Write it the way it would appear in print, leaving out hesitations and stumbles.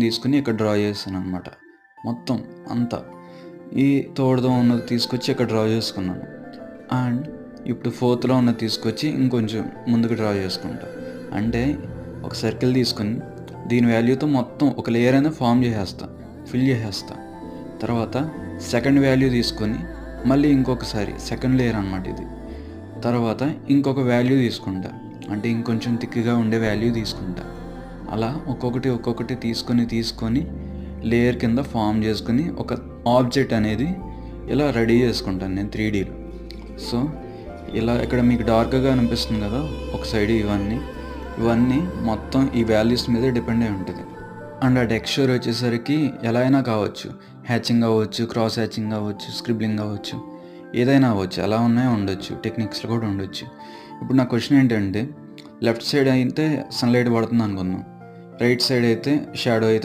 తీసుకొని ఇక్కడ డ్రా చేశాను అనమాట. మొత్తం అంతా ఈ థర్డ్‌లో ఉన్నది తీసుకొచ్చి ఇక్కడ డ్రా చేసుకున్నాను. అండ్ ఇప్పుడు ఫోర్త్‌లో ఉన్నది తీసుకొచ్చి ఇంకొంచెం ముందుకు డ్రా చేసుకుంటా. అంటే ఒక సర్కిల్ తీసుకొని దీని వాల్యూతో మొత్తం ఒక లేయర్ అనేది ఫామ్ చేసేస్తా, ఫిల్ చేసేస్తా. తర్వాత సెకండ్ వాల్యూ తీసుకొని మళ్ళీ ఇంకొకసారి సెకండ్ లేయర్ అనమాట ఇది. తర్వాత ఇంకొక వాల్యూ తీసుకుంటా, అంటే ఇంకొంచెం థిక్‌గా ఉండే వాల్యూ తీసుకుంటా. అలా ఒక్కొక్కటి తీసుకొని లేయర్ కింద ఫామ్ చేసుకుని ఒక ఆబ్జెక్ట్ అనేది ఇలా రెడీ చేసుకుంటాను నేను 3Dలో. సో ఇలా ఇక్కడ మీకు డార్క్గా అనిపిస్తుంది కదా ఒక సైడ్, ఇవన్నీ మొత్తం ఈ వాల్యూస్ మీద డిపెండ్ అయి ఉంటుంది. అండ్ ఆ టెక్స్చర్ వచ్చేసరికి ఎలా అయినా కావచ్చు, హ్యాచింగ్ అవ్వచ్చు, క్రాస్ హ్యాచింగ్ అవ్వచ్చు, స్క్రిబ్లింగ్ అవ్వచ్చు, ఏదైనా అవ్వచ్చు, ఎలా ఉన్నాయో ఉండొచ్చు, టెక్నిక్స్లో కూడా ఉండొచ్చు. ఇప్పుడు నా క్వశ్చన్ ఏంటంటే, లెఫ్ట్ సైడ్ అయితే సన్లైట్ పడుతుంది అనుకుందాం, రైట్ సైడ్ అయితే షాడో అయితే